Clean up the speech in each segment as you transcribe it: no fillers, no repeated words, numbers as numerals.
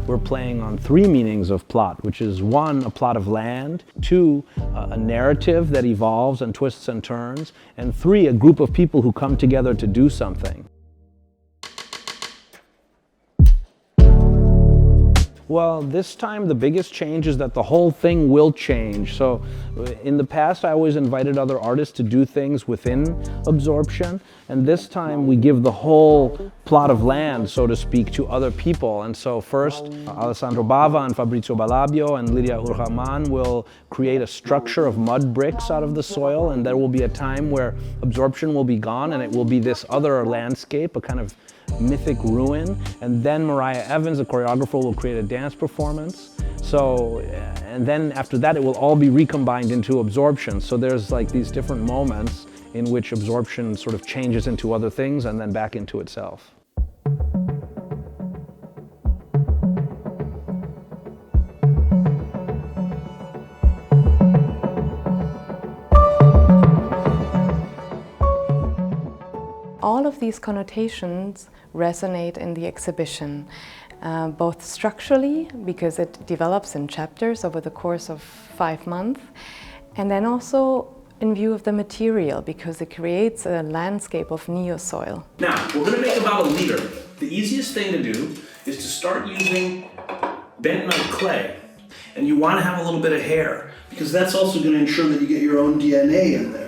we're playing on three meanings of plot, which is one, a plot of land, two, a narrative that evolves and twists and turns, and three, a group of people who come together to do something. Well, this time the biggest change is that the whole thing will change. So in the past, I always invited other artists to do things within absorption. And this time we give the whole plot of land, so to speak, to other people. And so first, Alessandro Bava and Fabrizio Ballabio and Lydia Ourahmane will create a structure of mud bricks out of the soil. And there will be a time where absorption will be gone and it will be this other landscape, a kind of mythic ruin. And then Moriah Evans, the choreographer, will create a dance performance. So, and then after that, it will all be recombined into absorption. So there's like these different moments in which absorption sort of changes into other things and then back into itself. All of these connotations resonate in the exhibition, both structurally, because it develops in chapters over the course of 5 months, and then also in view of the material, because it creates a landscape of neosoil. Now, we're going to make about a leader. The easiest thing to do is to start using bentonite clay. And you want to have a little bit of hair, because that's also going to ensure that you get your own DNA in there.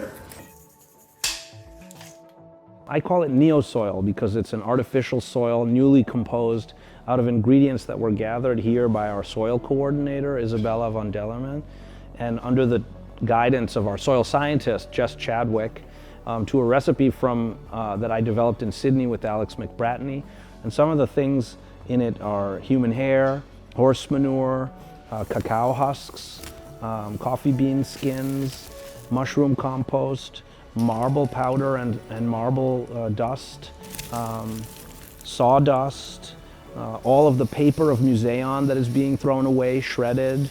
I call it neosoil because it's an artificial soil, newly composed out of ingredients that were gathered here by our soil coordinator, Isabella von Dellerman, and under the guidance of our soil scientist, Jess Chadwick, to a recipe from that I developed in Sydney with Alex McBratney. And some of the things in it are human hair, horse manure, cacao husks, coffee bean skins, mushroom compost, marble powder and marble dust, sawdust, all of the paper of Museion that is being thrown away, shredded,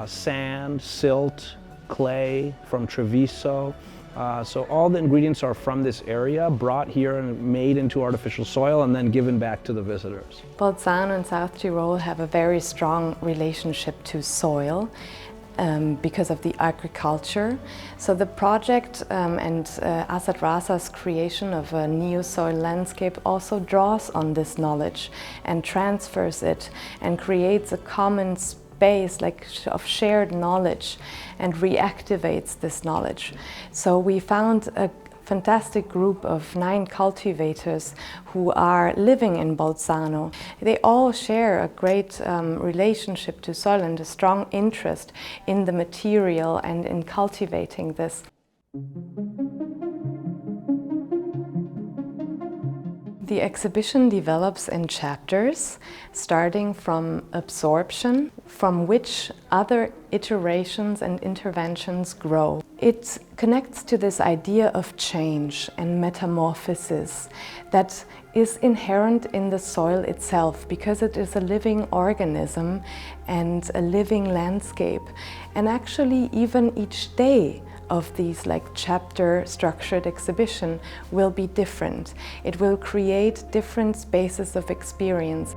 sand, silt, clay from Treviso. So all the ingredients are from this area, brought here and made into artificial soil and then given back to the visitors. Bolzano and South Tyrol have a very strong relationship to soil. Because of the agriculture. So the project and Asad Raza's creation of a neosoil landscape also draws on this knowledge and transfers it and creates a common space of shared knowledge and reactivates this knowledge. So we found a fantastic group of 9 cultivators who are living in Bolzano. They all share a great relationship to soil and a strong interest in the material and in cultivating this. The exhibition develops in chapters, starting from absorption, from which other iterations and interventions grow. It connects to this idea of change and metamorphosis that is inherent in the soil itself, because it is a living organism and a living landscape. And actually, even each day of these chapter structured exhibition will be different. It will create different spaces of experience.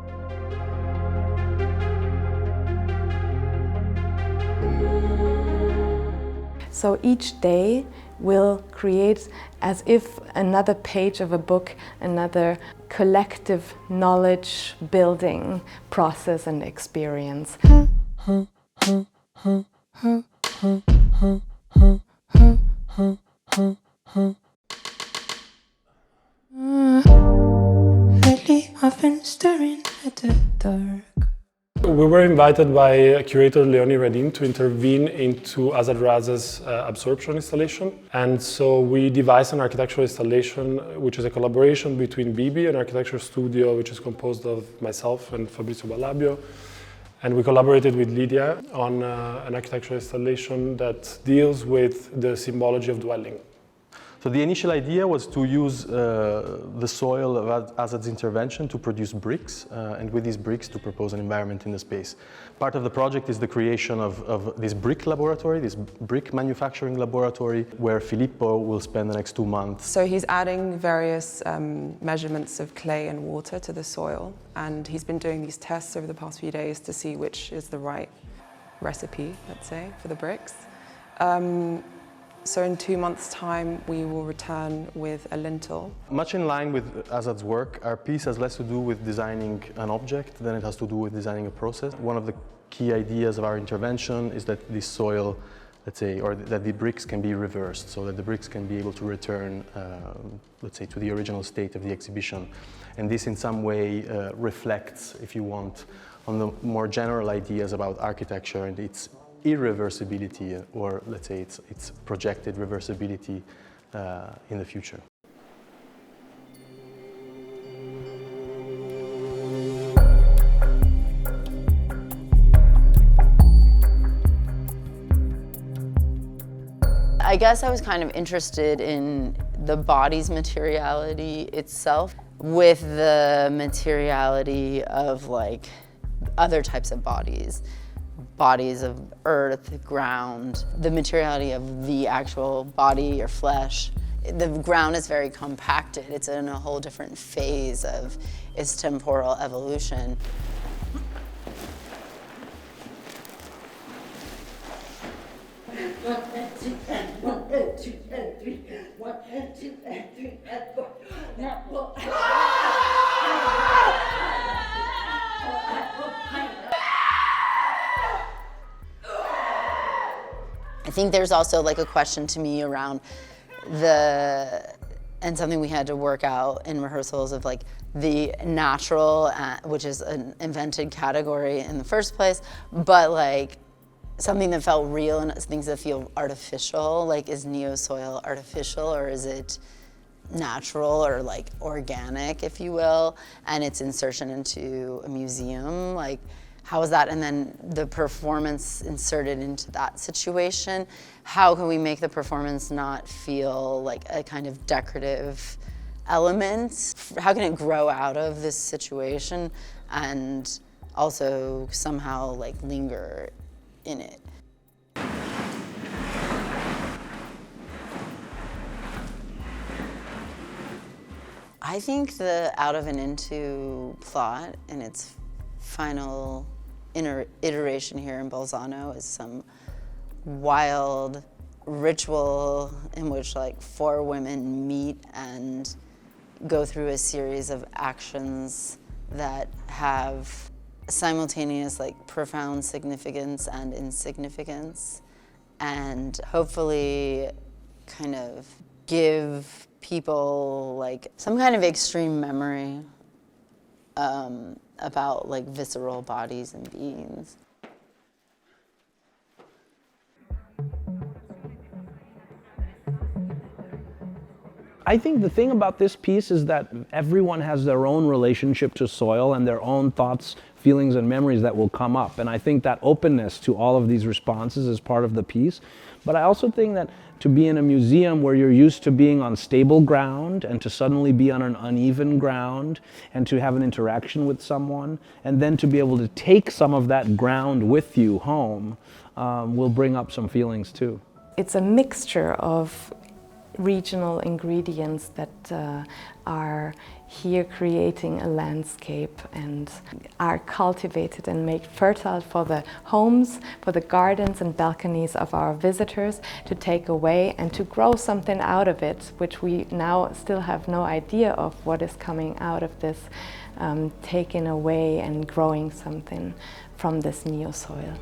So each day will create as if another page of a book, another collective knowledge building process and experience. Lately I've been staring at the dark. We were invited by curator Leonie Radine to intervene into Asad Raza's absorption installation. And so we devised an architectural installation, which is a collaboration between Bibi, an architecture studio, which is composed of myself and Fabrizio Ballabio. And we collaborated with Lydia on an architectural installation that deals with the symbology of dwelling. So the initial idea was to use the soil of Asad's intervention to produce bricks, and with these bricks to propose an environment in the space. Part of the project is the creation of this brick laboratory, this brick manufacturing laboratory, where Filippo will spend the next 2 months. So he's adding various measurements of clay and water to the soil, and he's been doing these tests over the past few days to see which is the right recipe, let's say, for the bricks. So in 2 months' time, we will return with a lintel. Much in line with Asad's work, our piece has less to do with designing an object than it has to do with designing a process. One of the key ideas of our intervention is that this soil, let's say, or that the bricks can be reversed, so that the bricks can be able to return, let's say, to the original state of the exhibition. And this in some way reflects, if you want, on the more general ideas about architecture and its irreversibility, or let's say its projected reversibility in the future. I guess I was kind of interested in the body's materiality itself with the materiality of like other types of bodies. Bodies of earth, ground, the materiality of the actual body or flesh. The ground is very compacted. It's in a whole different phase of its temporal evolution. I think there's also like a question to me around and something we had to work out in rehearsals of like the natural, which is an invented category in the first place, but like something that felt real and things that feel artificial, like is neo-soil artificial or is it natural or like organic, if you will, and its insertion into a museum, like how is that, and then the performance inserted into that situation, how can we make the performance not feel like a kind of decorative element? How can it grow out of this situation and also somehow like linger in it? I think the out of and into plot in its final iteration here in Bolzano is some wild ritual in which like 4 women meet and go through a series of actions that have simultaneous like profound significance and insignificance, and hopefully kind of give people like some kind of extreme memory about like visceral bodies and beings. I think the thing about this piece is that everyone has their own relationship to soil and their own thoughts, feelings, and memories that will come up. And I think that openness to all of these responses is part of the piece. But I also think that to be in a museum where you're used to being on stable ground and to suddenly be on an uneven ground and to have an interaction with someone, and then to be able to take some of that ground with you home will bring up some feelings too. It's a mixture of regional ingredients that are here creating a landscape and are cultivated and made fertile for the homes, for the gardens and balconies of our visitors to take away and to grow something out of it, which we now still have no idea of what is coming out of this, taking away and growing something from this neo-soil.